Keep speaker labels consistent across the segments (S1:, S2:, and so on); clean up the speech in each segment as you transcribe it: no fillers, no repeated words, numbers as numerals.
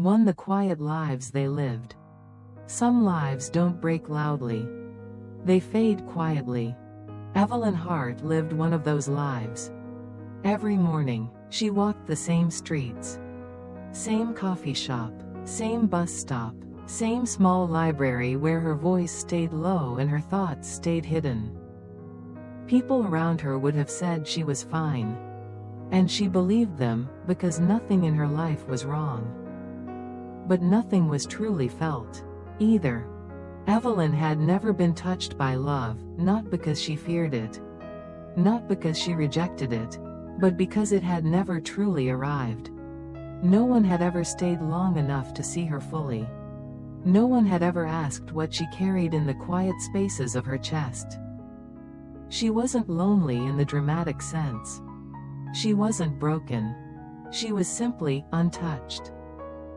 S1: One, the quiet lives they lived. Some lives don't break loudly. They fade quietly. Evelyn Hart lived one of those lives. Every morning, she walked the same streets. Same coffee shop, same bus stop, same small library where her voice stayed low and her thoughts stayed hidden. People around her would have said she was fine. And she believed them, because nothing in her life was wrong. But nothing was truly felt, either. Evelyn had never been touched by love, not because she feared it. Not because she rejected it. But because it had never truly arrived. No one had ever stayed long enough to see her fully. No one had ever asked what she carried in the quiet spaces of her chest. She wasn't lonely in the dramatic sense. She wasn't broken. She was simply untouched.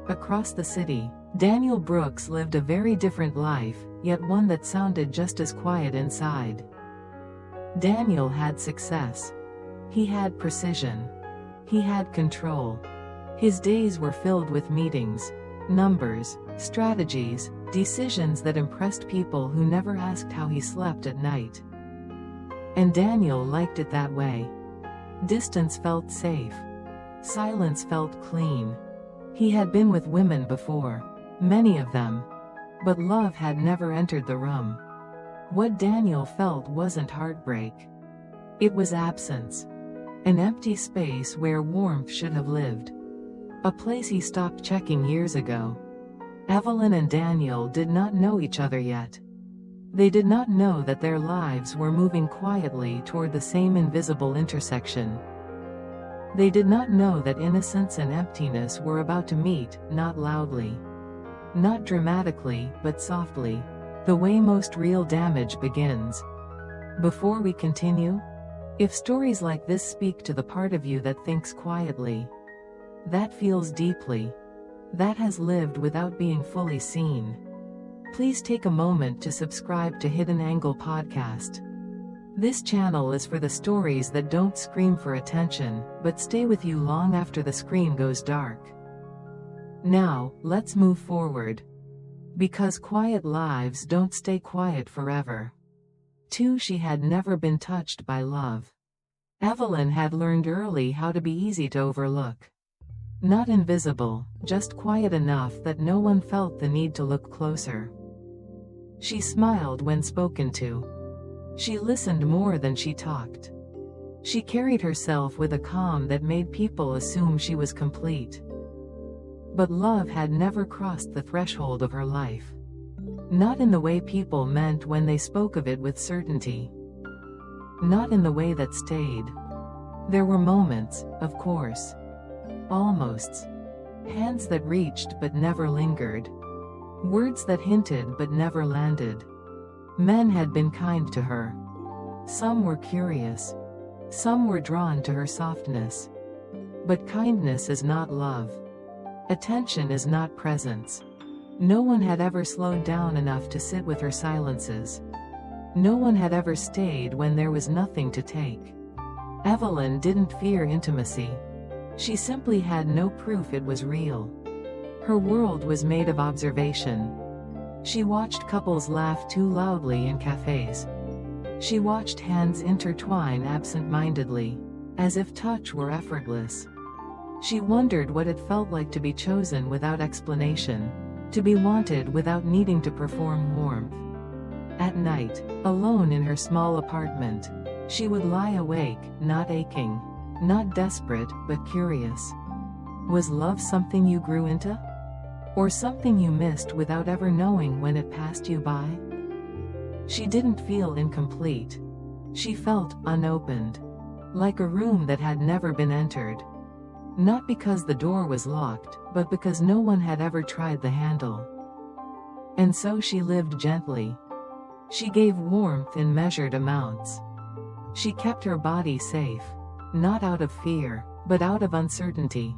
S1: Across the city, Daniel Brooks lived a very different life, yet one that sounded just as quiet inside. Daniel had success. He had precision. He had control. His days were filled with meetings, numbers, strategies, decisions that impressed people who never asked how he slept at night. And Daniel liked it that way. Distance felt safe. Silence felt clean. He had been with women before, many of them. But love had never entered the room. What Daniel felt wasn't heartbreak. It was absence. An empty space where warmth should have lived. A place he stopped checking years ago. Evelyn and Daniel did not know each other yet. They did not know that their lives were moving quietly toward the same invisible intersection. They did not know that innocence and emptiness were about to meet, not loudly. Not dramatically, but softly. The way most real damage begins. Before we continue, if stories like this speak to the part of you that thinks quietly, that feels deeply, that has lived without being fully seen, please take a moment to subscribe to Hidden Angle Podcast. This channel is for the stories that don't scream for attention, but stay with you long after the screen goes dark. Now, let's move forward. Because quiet lives don't stay quiet forever. 2. She had never been touched by love. Evelyn had learned early how to be easy to overlook. Not invisible, just quiet enough that no one felt the need to look closer. She smiled when spoken to. She listened more than she talked. She carried herself with a calm that made people assume she was complete. But love had never crossed the threshold of her life. Not in the way people meant when they spoke of it with certainty. Not in the way that stayed. There were moments, of course. Almosts. Hands that reached but never lingered. Words that hinted but never landed. Men had been kind to her. Some were curious. Some were drawn to her softness. But kindness is not love. Attention is not presence. No one had ever slowed down enough to sit with her silences. No one had ever stayed when there was nothing to take. Evelyn didn't fear intimacy. She simply had no proof it was real. Her world was made of observation. She watched couples laugh too loudly in cafes. She watched hands intertwine absent-mindedly, as if touch were effortless. She wondered what it felt like to be chosen without explanation, to be wanted without needing to perform warmth. At night, alone in her small apartment, she would lie awake, not aching, not desperate, but curious. Was love something you grew into? Or something you missed without ever knowing when it passed you by? She didn't feel incomplete. She felt unopened. Like a room that had never been entered. Not because the door was locked, but because no one had ever tried the handle. And so she lived gently. She gave warmth in measured amounts. She kept her body safe. Not out of fear, but out of uncertainty.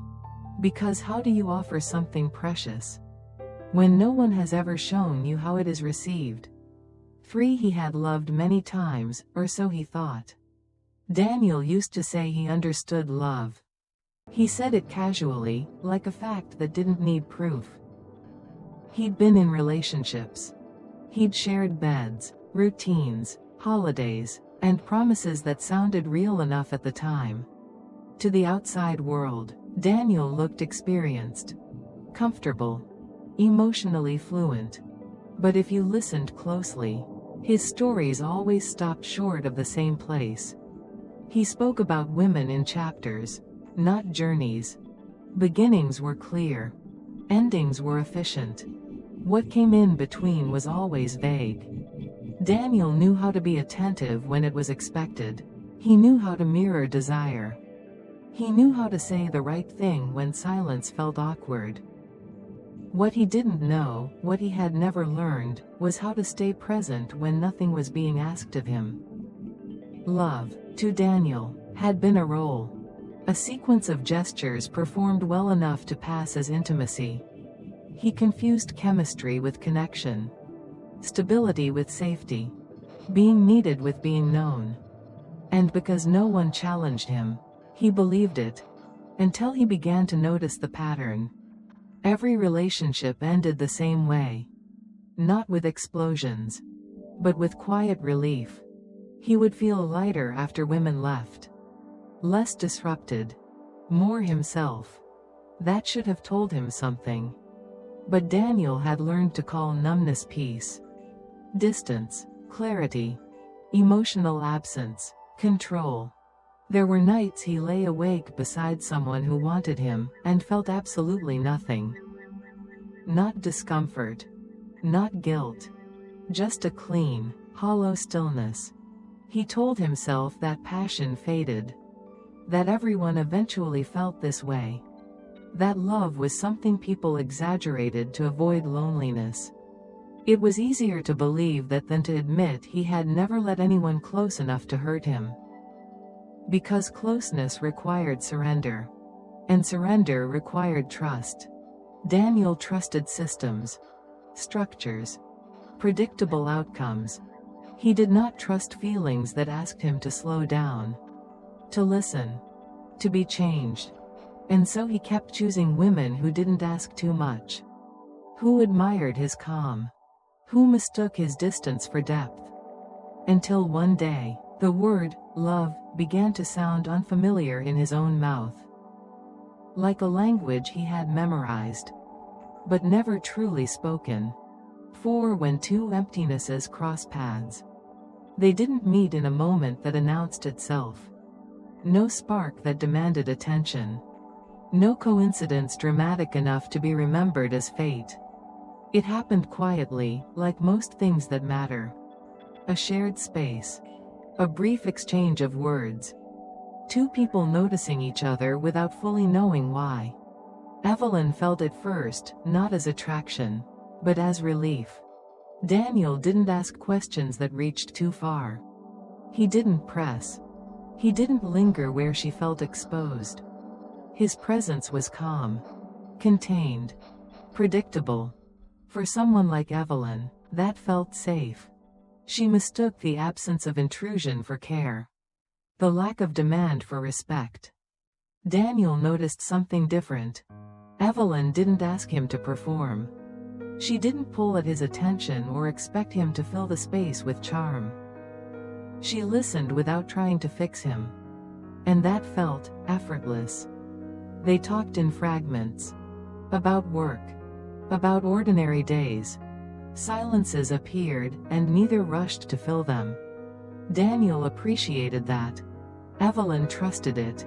S1: Because how do you offer something precious when no one has ever shown you how it is received? 3. He had loved many times, or so he thought. Daniel used to say he understood love. He said it casually, like a fact that didn't need proof. He'd been in relationships. He'd shared beds, routines, holidays, and promises that sounded real enough at the time. To the outside world, Daniel looked experienced, comfortable, emotionally fluent. But if you listened closely, his stories always stopped short of the same place. He spoke about women in chapters, not journeys. Beginnings were clear. Endings were efficient. What came in between was always vague. Daniel knew how to be attentive when it was expected. He knew how to mirror desire. He knew how to say the right thing when silence felt awkward. What he didn't know, what he had never learned, was how to stay present when nothing was being asked of him. Love, to Daniel, had been a role. A sequence of gestures performed well enough to pass as intimacy. He confused chemistry with connection, stability with safety, being needed with being known. And because no one challenged him, he believed it, until he began to notice the pattern. Every relationship ended the same way. Not with explosions, but with quiet relief. He would feel lighter after women left. Less disrupted. More himself. That should have told him something. But Daniel had learned to call numbness peace. Distance, clarity, emotional absence, control. There were nights he lay awake beside someone who wanted him, and felt absolutely nothing. Not discomfort. Not guilt. Just a clean, hollow stillness. He told himself that passion faded. That everyone eventually felt this way. That love was something people exaggerated to avoid loneliness. It was easier to believe that than to admit he had never let anyone close enough to hurt him. Because closeness required surrender. And surrender required trust. Daniel trusted systems, structures, predictable outcomes. He did not trust feelings that asked him to slow down, to listen, to be changed. And so he kept choosing women who didn't ask too much, who admired his calm, who mistook his distance for depth. Until one day, the word, love, began to sound unfamiliar in his own mouth. Like a language he had memorized, but never truly spoken. For when two emptinesses cross paths, they didn't meet in a moment that announced itself. No spark that demanded attention. No coincidence dramatic enough to be remembered as fate. It happened quietly, like most things that matter. A shared space. A brief exchange of words. Two people noticing each other without fully knowing why. Evelyn felt it first, not as attraction, but as relief. Daniel didn't ask questions that reached too far. He didn't press. He didn't linger where she felt exposed. His presence was calm, contained, predictable. For someone like Evelyn, that felt safe. She mistook the absence of intrusion for care. The lack of demand for respect. Daniel noticed something different. Evelyn didn't ask him to perform. She didn't pull at his attention or expect him to fill the space with charm. She listened without trying to fix him. And that felt effortless. They talked in fragments. About work. About ordinary days. Silences appeared, and neither rushed to fill them. Daniel appreciated that. Evelyn trusted it.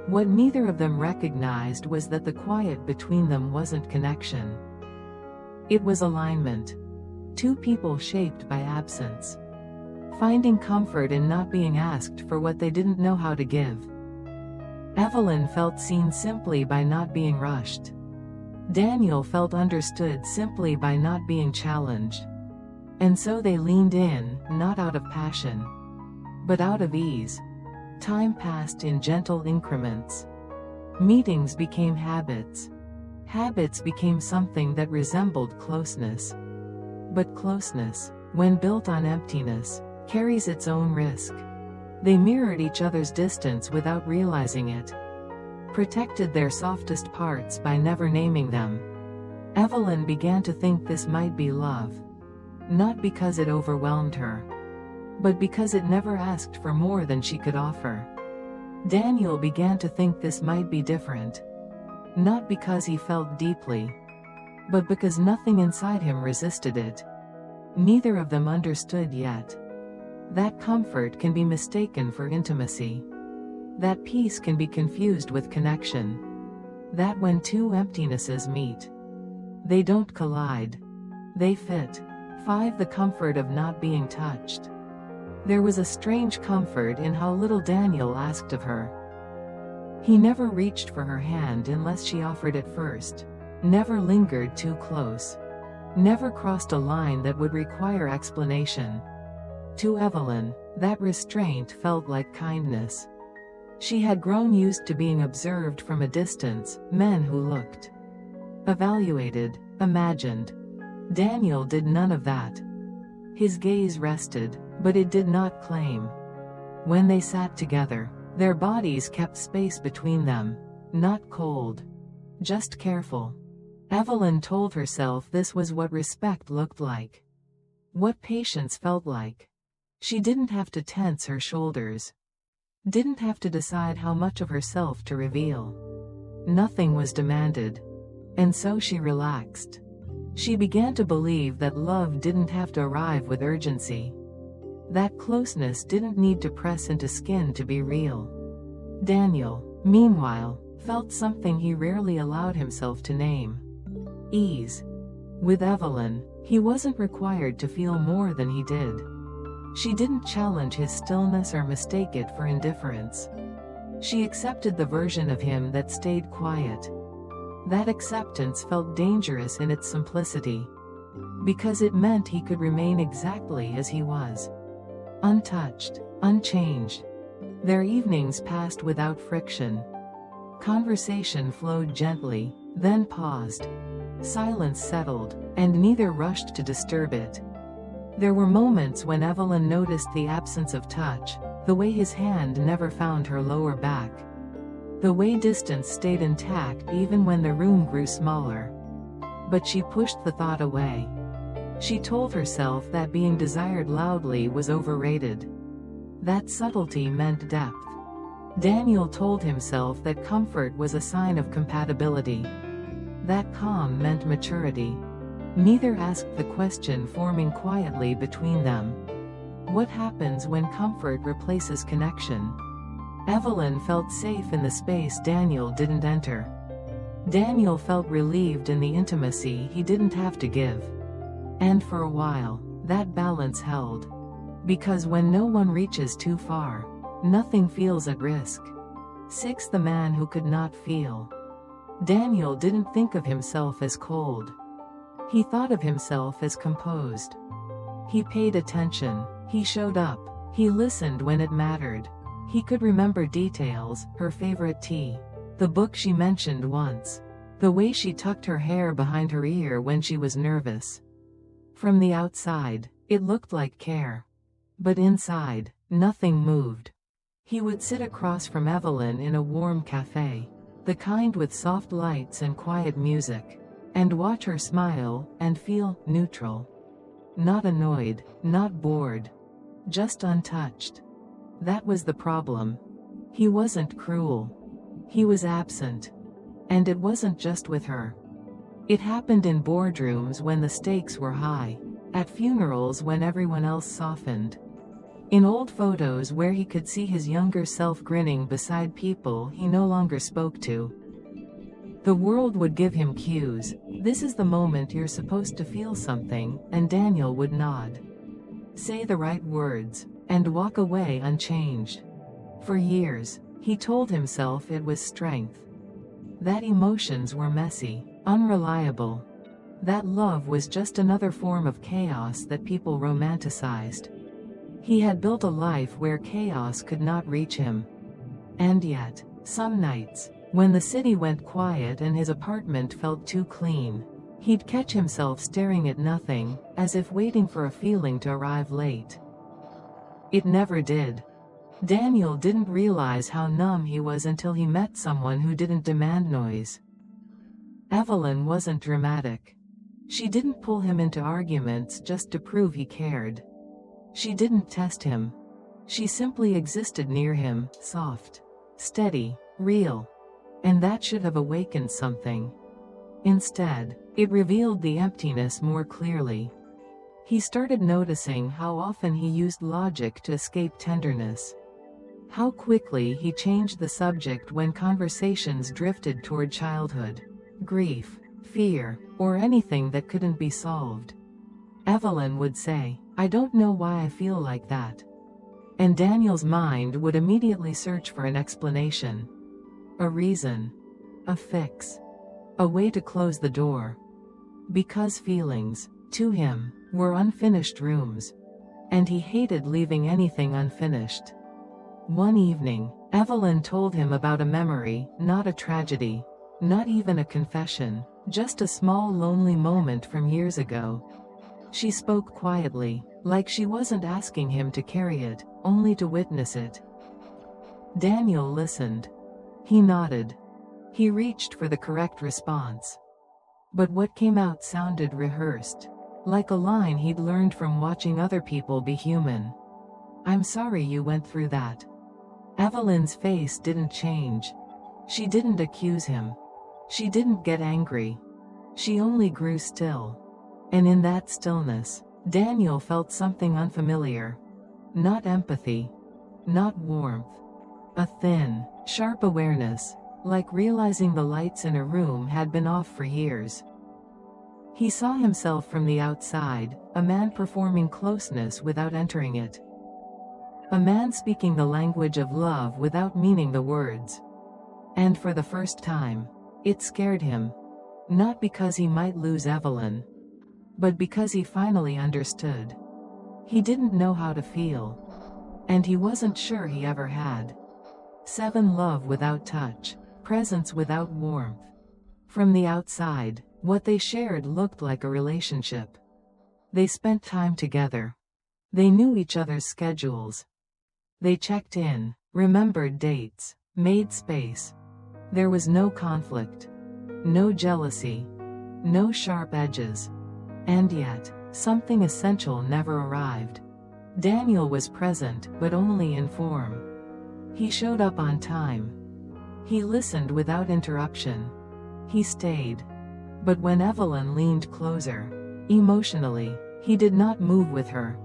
S1: What neither of them recognized was that the quiet between them wasn't connection. It was alignment. Two people shaped by absence. Finding comfort in not being asked for what they didn't know how to give. Evelyn felt seen simply by not being rushed. Daniel felt understood simply by not being challenged. And so they leaned in, not out of passion, but out of ease. Time passed in gentle increments. Meetings became habits. Habits became something that resembled closeness. But closeness, when built on emptiness, carries its own risk. They mirrored each other's distance without realizing it. protected their softest parts by never naming them. Evelyn began to think this might be love. Not because it overwhelmed her, but because it never asked for more than she could offer. Daniel began to think this might be different. Not because he felt deeply, but because nothing inside him resisted it. Neither of them understood yet. That comfort can be mistaken for intimacy. That peace can be confused with connection. That when two emptinesses meet, they don't collide. They fit. 5. The comfort of not being touched. There was a strange comfort in how little Daniel asked of her. He never reached for her hand unless she offered it first. Never lingered too close. Never crossed a line that would require explanation. To Evelyn, that restraint felt like kindness. She had grown used to being observed from a distance, men who looked, evaluated, imagined. Daniel did none of that. His gaze rested, but it did not claim. When they sat together, their bodies kept space between them. Not cold, just careful. Evelyn told herself this was what respect looked like. What patience felt like. She didn't have to tense her shoulders. Didn't have to decide how much of herself to reveal. Nothing was demanded. And so she relaxed. She began to believe that love didn't have to arrive with urgency. That closeness didn't need to press into skin to be real. Daniel, meanwhile, felt something he rarely allowed himself to name. Ease. With Evelyn, he wasn't required to feel more than he did. She didn't challenge his stillness or mistake it for indifference. She accepted the version of him that stayed quiet. That acceptance felt dangerous in its simplicity, because it meant he could remain exactly as he was. Untouched, unchanged. Their evenings passed without friction. Conversation flowed gently, then paused. Silence settled, and neither rushed to disturb it. There were moments when Evelyn noticed the absence of touch, the way his hand never found her lower back. The way distance stayed intact even when the room grew smaller. But she pushed the thought away. She told herself that being desired loudly was overrated. That subtlety meant depth. Daniel told himself that comfort was a sign of compatibility. That calm meant maturity. Neither asked the question forming quietly between them. What happens when comfort replaces connection? Evelyn felt safe in the space Daniel didn't enter. Daniel felt relieved in the intimacy he didn't have to give. And for a while, that balance held. Because when no one reaches too far, nothing feels at risk. 6. The man who could not feel. Daniel didn't think of himself as cold. He thought of himself as composed. He paid attention. He showed up. He listened when it mattered. He could remember details, her favorite tea, the book she mentioned once, the way she tucked her hair behind her ear when she was nervous. From the outside, it looked like care. But inside, nothing moved. He would sit across from Evelyn in a warm cafe, the kind with soft lights and quiet music, and watch her smile and feel neutral. Not annoyed, not bored, just untouched. That was the problem. He wasn't cruel. He was absent. And it wasn't just with her. It happened in boardrooms when the stakes were high, at funerals when everyone else softened, in old photos where he could see his younger self grinning beside people he no longer spoke to. The world would give him cues. This is the moment you're supposed to feel something, and Daniel would nod, say the right words, and walk away unchanged. For years, he told himself it was strength. That emotions were messy, unreliable. That love was just another form of chaos that people romanticized. He had built a life where chaos could not reach him. And yet, some nights, when the city went quiet and his apartment felt too clean, he'd catch himself staring at nothing, as if waiting for a feeling to arrive late. It never did. Daniel didn't realize how numb he was until he met someone who didn't demand noise. Evelyn wasn't dramatic. She didn't pull him into arguments just to prove he cared. She didn't test him. She simply existed near him, soft, steady, real. And that should have awakened something. Instead, it revealed the emptiness more clearly. He started noticing how often he used logic to escape tenderness. How quickly he changed the subject when conversations drifted toward childhood, grief, fear, or anything that couldn't be solved. Evelyn would say, "I don't know why I feel like that." And Daniel's mind would immediately search for an explanation. A reason. A fix. A way to close the door. Because feelings, to him, were unfinished rooms. And he hated leaving anything unfinished. One evening, Evelyn told him about a memory, not a tragedy. Not even a confession, just a small lonely moment from years ago. She spoke quietly, like she wasn't asking him to carry it, only to witness it. Daniel listened. He nodded. He reached for the correct response. But what came out sounded rehearsed, like a line he'd learned from watching other people be human. "I'm sorry you went through that." Evelyn's face didn't change. She didn't accuse him. She didn't get angry. She only grew still. And in that stillness, Daniel felt something unfamiliar. Not empathy. Not warmth. A thin, sharp awareness, like realizing the lights in a room had been off for years. He saw himself from the outside, a man performing closeness without entering it. A man speaking the language of love without meaning the words. And for the first time, it scared him. Not because he might lose Evelyn, but because he finally understood. He didn't know how to feel. And he wasn't sure he ever had. Love without touch, presence without warmth. From the outside, what they shared looked like a relationship. They spent time together. They knew each other's schedules. They checked in, remembered dates, made space. There was no conflict, no jealousy, no sharp edges. And yet, something essential never arrived. Daniel was present, but only in form. He showed up on time. He listened without interruption. He stayed. But when Evelyn leaned closer, emotionally, he did not move with her.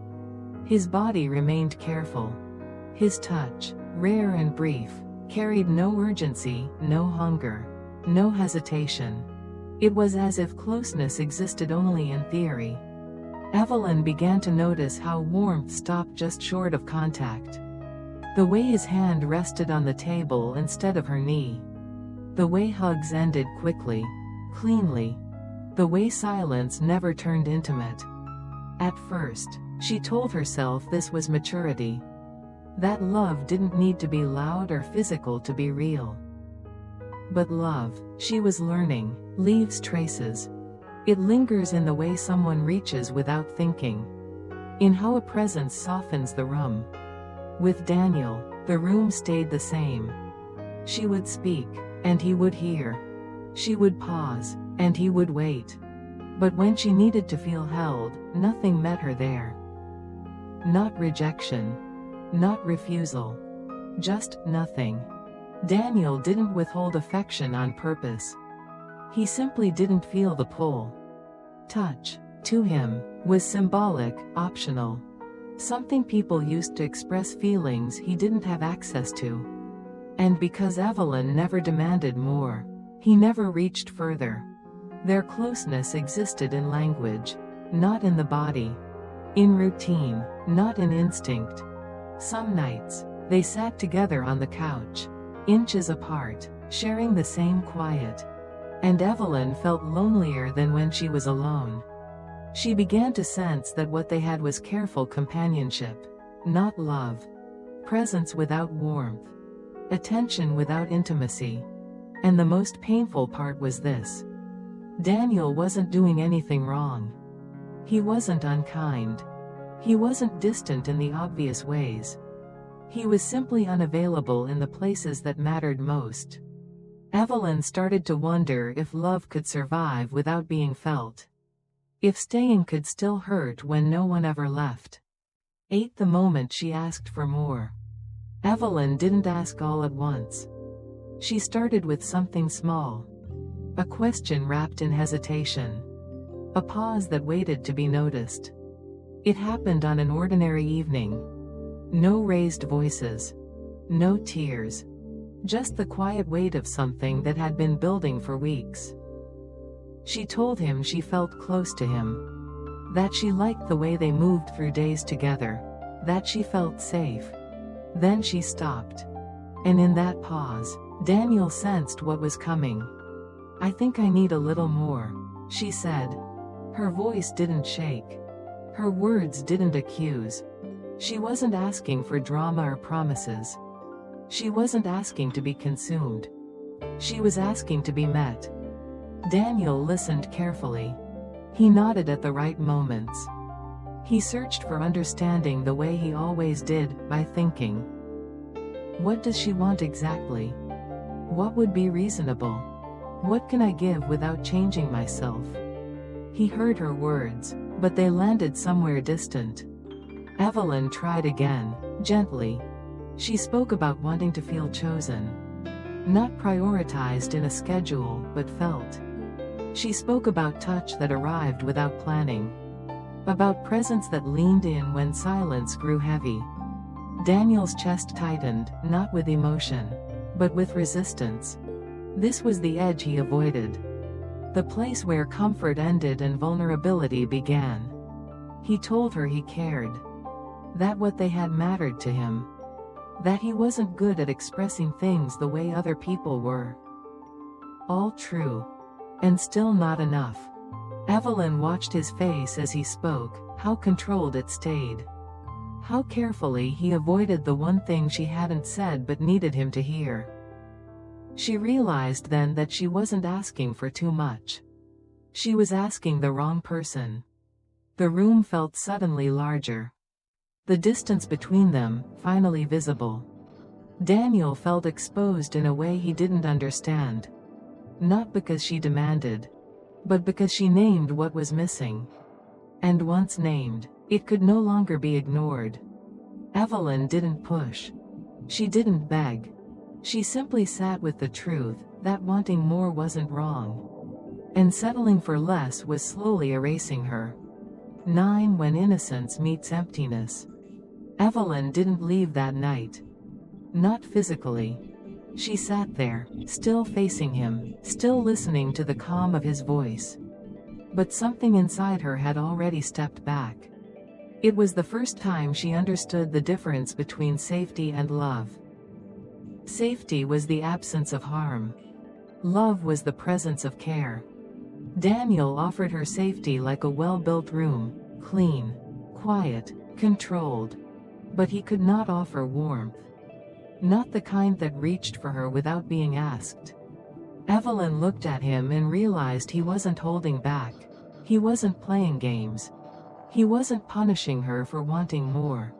S1: His body remained careful. His touch, rare and brief, carried no urgency, no hunger, no hesitation. It was as if closeness existed only in theory. Evelyn began to notice how warmth stopped just short of contact. The way his hand rested on the table instead of her knee. The way hugs ended quickly, cleanly. The way silence never turned intimate. At first, she told herself this was maturity. That love didn't need to be loud or physical to be real. But love, she was learning, leaves traces. It lingers in the way someone reaches without thinking. In how a presence softens the room. With Daniel, the room stayed the same. She would speak, and he would hear. She would pause, and he would wait. But when she needed to feel held, nothing met her there. Not rejection. Not refusal. Just nothing. Daniel didn't withhold affection on purpose. He simply didn't feel the pull. Touch, to him, was symbolic, optional. Something people used to express feelings he didn't have access to. And because Evelyn never demanded more, he never reached further. Their closeness existed in language, not in the body. In routine, not in instinct. Some nights, they sat together on the couch, inches apart, sharing the same quiet. And Evelyn felt lonelier than when she was alone. She began to sense that what they had was careful companionship, not love. Presence without warmth. Attention without intimacy. And the most painful part was this. Daniel wasn't doing anything wrong. He wasn't unkind. He wasn't distant in the obvious ways. He was simply unavailable in the places that mattered most. Evelyn started to wonder if love could survive without being felt. If staying could still hurt when no one ever left. Ate the moment she asked for more. Evelyn didn't ask all at once. She started with something small. A question wrapped in hesitation. A pause that waited to be noticed. It happened on an ordinary evening. No raised voices. No tears. Just the quiet weight of something that had been building for weeks. She told him she felt close to him. That she liked the way they moved through days together. That she felt safe. Then she stopped. And in that pause, Daniel sensed what was coming. "I think I need a little more," she said. Her voice didn't shake. Her words didn't accuse. She wasn't asking for drama or promises. She wasn't asking to be consumed. She was asking to be met. Daniel listened carefully. He nodded at the right moments. He searched for understanding the way he always did, by thinking. What does she want exactly? What would be reasonable? What can I give without changing myself? He heard her words, but they landed somewhere distant. Evelyn tried again, gently. She spoke about wanting to feel chosen. Not prioritized in a schedule, but felt. She spoke about touch that arrived without planning. About presence that leaned in when silence grew heavy. Daniel's chest tightened, not with emotion, but with resistance. This was the edge he avoided. The place where comfort ended and vulnerability began. He told her he cared. That what they had mattered to him. That he wasn't good at expressing things the way other people were. All true. And still not enough. Evelyn watched his face as he spoke, how controlled it stayed. How carefully he avoided the one thing she hadn't said but needed him to hear. She realized then that she wasn't asking for too much. She was asking the wrong person. The room felt suddenly larger. The distance between them, finally visible. Daniel felt exposed in a way he didn't understand. Not because she demanded, but because she named what was missing. And once named, it could no longer be ignored. Evelyn didn't push. She didn't beg. She simply sat with the truth, that wanting more wasn't wrong. And settling for less was slowly erasing her. 9 When innocence meets emptiness. Evelyn didn't leave that night. Not physically. She sat there, still facing him, still listening to the calm of his voice. But something inside her had already stepped back. It was the first time she understood the difference between safety and love. Safety was the absence of harm. Love was the presence of care. Daniel offered her safety like a well-built room, clean, quiet, controlled. But he could not offer warmth. Not the kind that reached for her without being asked. Evelyn looked at him and realized he wasn't holding back. He wasn't playing games. He wasn't punishing her for wanting more.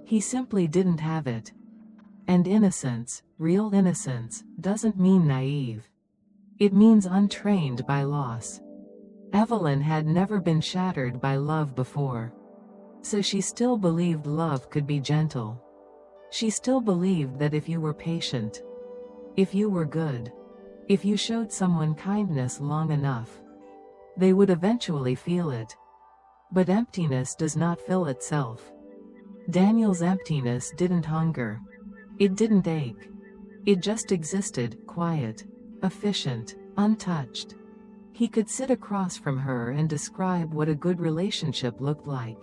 S1: He simply didn't have it. And innocence, real innocence, doesn't mean naive. It means untrained by loss. Evelyn had never been shattered by love before. So she still believed love could be gentle. She still believed that if you were patient, if you were good, if you showed someone kindness long enough, they would eventually feel it. But emptiness does not fill itself. Daniel's emptiness didn't hunger. It didn't ache. It just existed, quiet, efficient, untouched. He could sit across from her and describe what a good relationship looked like.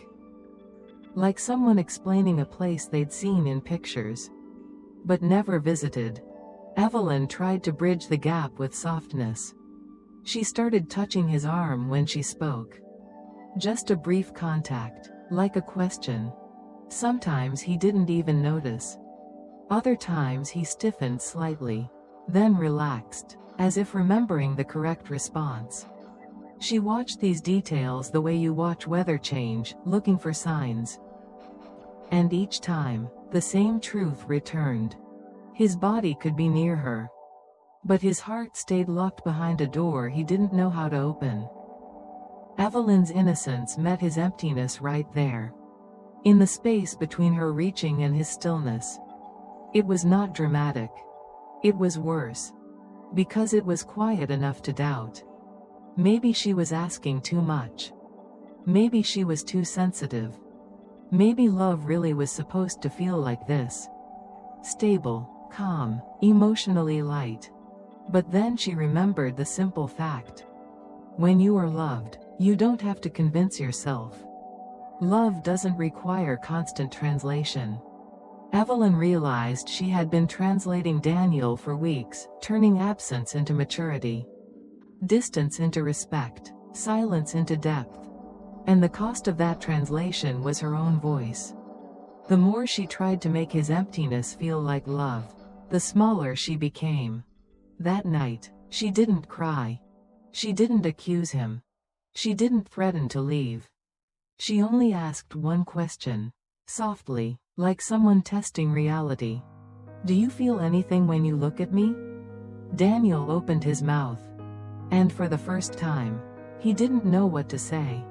S1: Like someone explaining a place they'd seen in pictures, but never visited. Evelyn tried to bridge the gap with softness. She started touching his arm when she spoke. Just a brief contact, like a question. Sometimes he didn't even notice. Other times he stiffened slightly, then relaxed, as if remembering the correct response. She watched these details the way you watch weather change, looking for signs. And each time, The same truth returned. His body could be near her, but his heart stayed locked behind a door he didn't know how to open. Evelyn's innocence met his emptiness right there, in the space between her reaching and his stillness. It was not dramatic. It was worse, because it was quiet enough to doubt. Maybe she was asking too much. Maybe she was too sensitive. Maybe love really was supposed to feel like this. Stable, calm, emotionally light. But then she remembered the simple fact. When you are loved, you don't have to convince yourself. Love doesn't require constant translation. Evelyn realized she had been translating Daniel for weeks, turning absence into maturity, distance into respect, silence into depth. And the cost of that translation was her own voice. The more she tried to make his emptiness feel like love, the smaller she became. That night, she didn't cry. She didn't accuse him. She didn't threaten to leave. She only asked one question, softly, like someone testing reality. Do you feel anything when you look at me? Daniel opened his mouth. And for the first time, he didn't know what to say.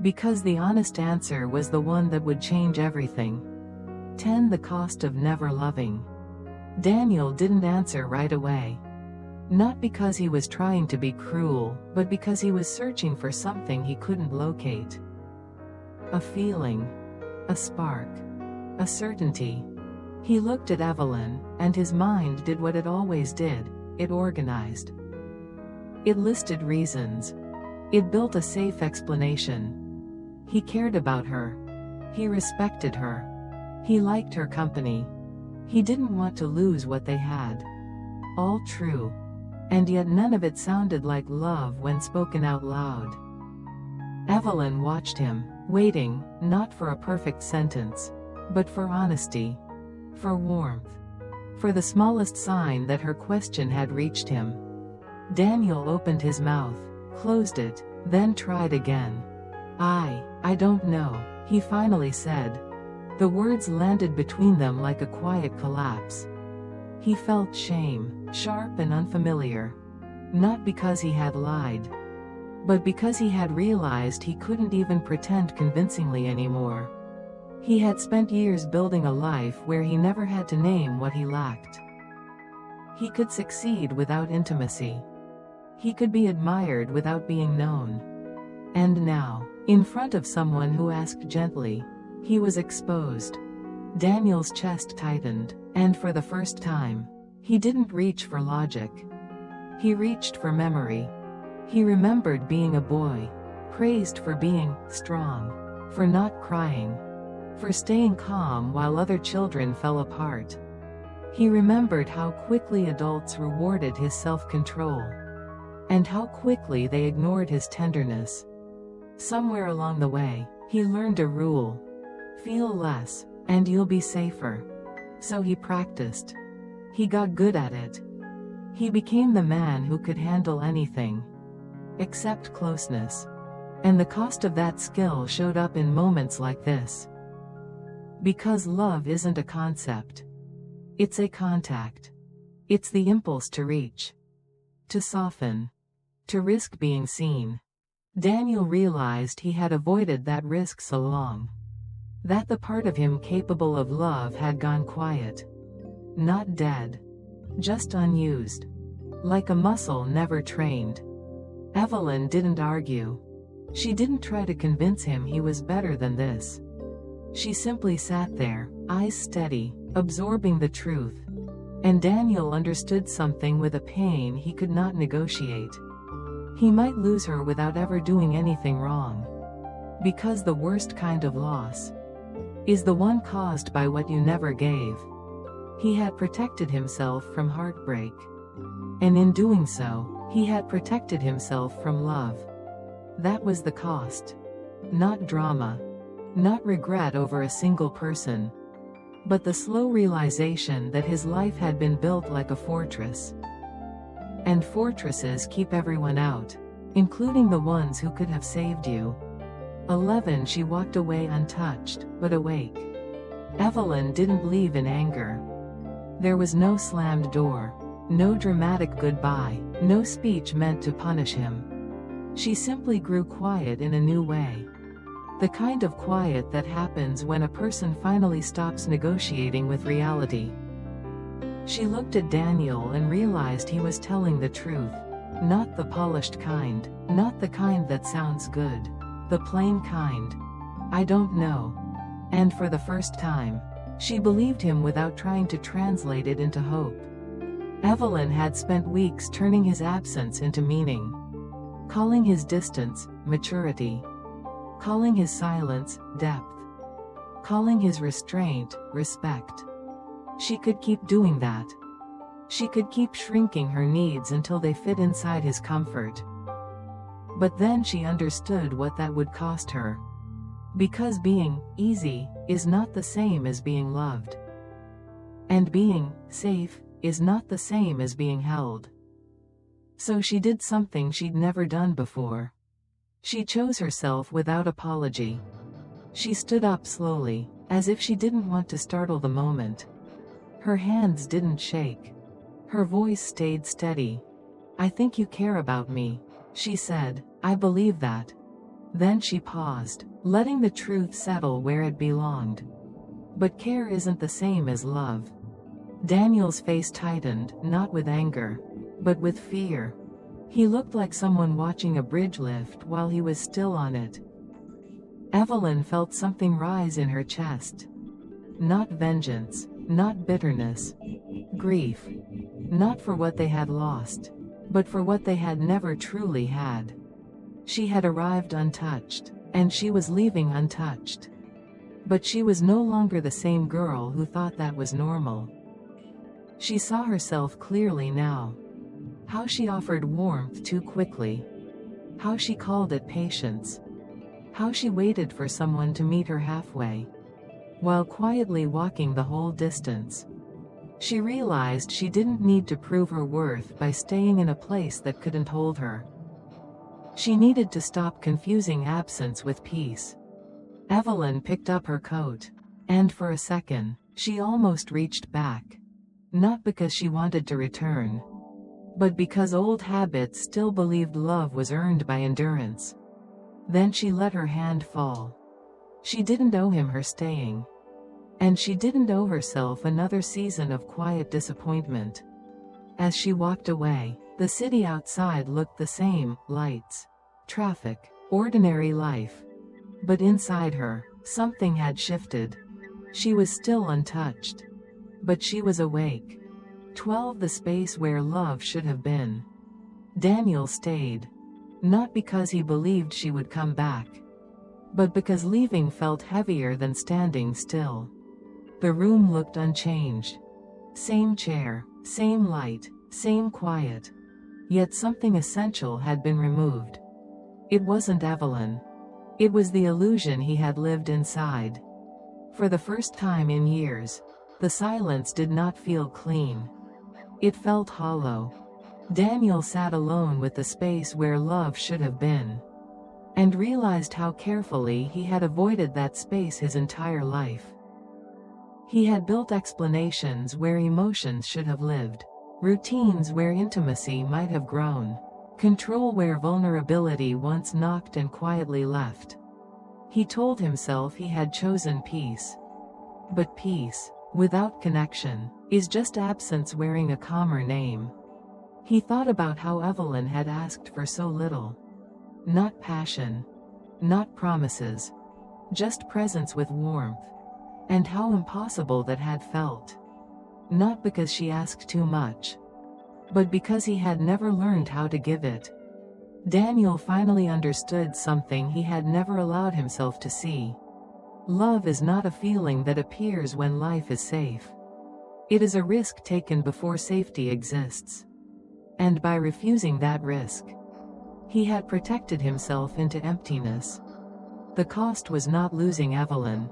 S1: Because the honest answer was the one that would change everything. 10. The cost of never loving. Daniel didn't answer right away. Not because he was trying to be cruel, but because he was searching for something he couldn't locate. A feeling. A spark. A certainty. He looked at Evelyn, and his mind did what it always did. It organized. It listed reasons. It built a safe explanation. He cared about her. He respected her. He liked her company. He didn't want to lose what they had. All true. And yet none of it sounded like love when spoken out loud. Evelyn watched him, waiting, not for a perfect sentence, but for honesty, for warmth, for the smallest sign that her question had reached him. Daniel opened his mouth, closed it, then tried again. I don't know, he finally said. The words landed between them like a quiet collapse. He felt shame, sharp and unfamiliar. Not because he had lied, but because he had realized he couldn't even pretend convincingly anymore. He had spent years building a life where he never had to name what he lacked. He could succeed without intimacy. He could be admired without being known. And now, in front of someone who asked gently, he was exposed. Daniel's chest tightened, and for the first time, he didn't reach for logic. He reached for memory. He remembered being a boy, praised for being strong, for not crying, for staying calm while other children fell apart. He remembered how quickly adults rewarded his self-control, and how quickly they ignored his tenderness. Somewhere along the way, he learned a rule. Feel less, and you'll be safer. So he practiced. He got good at it. He became the man who could handle anything, except closeness. And the cost of that skill showed up in moments like this. Because love isn't a concept. It's a contact. It's the impulse to reach, to soften, to risk being seen. Daniel realized he had avoided that risk so long, that the part of him capable of love had gone quiet. Not dead, just unused, like a muscle never trained. Evelyn didn't argue. She didn't try to convince him he was better than this. She simply sat there, eyes steady, absorbing the truth. And Daniel understood something with a pain he could not negotiate. He might lose her without ever doing anything wrong. Because the worst kind of loss is the one caused by what you never gave. He had protected himself from heartbreak. And in doing so, he had protected himself from love. That was the cost. Not drama. Not regret over a single person. But the slow realization that his life had been built like a fortress. And fortresses keep everyone out, including the ones who could have saved you. 11. She walked away untouched, but awake. Evelyn didn't leave in anger. There was no slammed door, no dramatic goodbye, no speech meant to punish him. She simply grew quiet in a new way. The kind of quiet that happens when a person finally stops negotiating with reality. She looked at Daniel and realized he was telling the truth. Not the polished kind, not the kind that sounds good. The plain kind. I don't know. And for the first time, she believed him without trying to translate it into hope. Evelyn had spent weeks turning his absence into meaning. Calling his distance, maturity. Calling his silence, depth. Calling his restraint, respect. She could keep doing that. She could keep shrinking her needs until they fit inside his comfort. But then she understood what that would cost her. Because being easy is not the same as being loved. And being safe is not the same as being held. So she did something she'd never done before. She chose herself without apology. She stood up slowly, as if she didn't want to startle the moment. Her hands didn't shake. Her voice stayed steady. I think you care about me, she said. I believe that. Then she paused, letting the truth settle where it belonged. But care isn't the same as love. Daniel's face tightened, not with anger, but with fear. He looked like someone watching a bridge lift while he was still on it. Evelyn felt something rise in her chest. Not vengeance, not bitterness. Grief. Not for what they had lost, but for what they had never truly had. She had arrived untouched, and she was leaving untouched. But she was no longer the same girl who thought that was normal. She saw herself clearly now. How she offered warmth too quickly. How she called it patience. How she waited for someone to meet her halfway, while quietly walking the whole distance. She realized she didn't need to prove her worth by staying in a place that couldn't hold her. She needed to stop confusing absence with peace. Evelyn picked up her coat, and for a second, she almost reached back. Not because she wanted to return, but because old habits still believed love was earned by endurance. Then she let her hand fall. She didn't owe him her staying. And she didn't owe herself another season of quiet disappointment. As she walked away, the city outside looked the same: lights, traffic, ordinary life. But inside her, something had shifted. She was still untouched. But she was awake. 12 The space where love should have been. Daniel stayed. Not because he believed she would come back, but because leaving felt heavier than standing still. The room looked unchanged. Same chair, same light, same quiet. Yet something essential had been removed. It wasn't Evelyn. It was the illusion he had lived inside. For the first time in years, the silence did not feel clean. It felt hollow. Daniel sat alone with the space where love should have been, and realized how carefully he had avoided that space his entire life. He had built explanations where emotions should have lived, routines where intimacy might have grown, control where vulnerability once knocked and quietly left. He told himself he had chosen peace. But peace, without connection, is just absence wearing a calmer name. He thought about how Evelyn had asked for so little. Not passion, not promises, just presence with warmth. And how impossible that had felt. Not because she asked too much, but because he had never learned how to give it. Daniel finally understood something he had never allowed himself to see. Love is not a feeling that appears when life is safe. It is a risk taken before safety exists. And by refusing that risk, he had protected himself into emptiness. The cost was not losing Evelyn.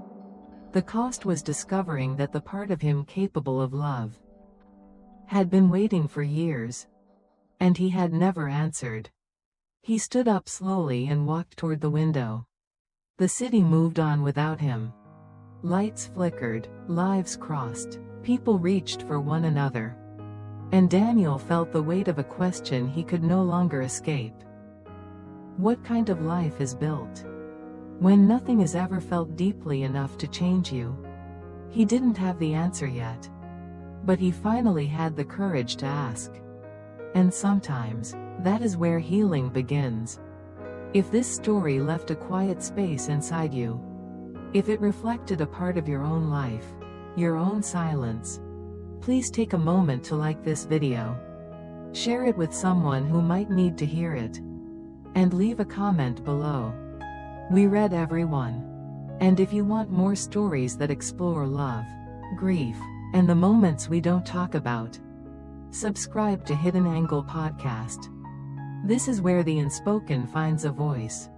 S1: The cost was discovering that the part of him capable of love had been waiting for years, and he had never answered. He stood up slowly and walked toward the window. The city moved on without him. Lights flickered, lives crossed, people reached for one another. And Daniel felt the weight of a question he could no longer escape. What kind of life is built when nothing is ever felt deeply enough to change you? He didn't have the answer yet, but he finally had the courage to ask. And sometimes, that is where healing begins. If this story left a quiet space inside you, if it reflected a part of your own life, your own silence, please take a moment to like this video. Share it with someone who might need to hear it. And leave a comment below. We read every one. And if you want more stories that explore love, grief, and the moments we don't talk about, subscribe to Hidden Angle Podcast. This is where the unspoken finds a voice.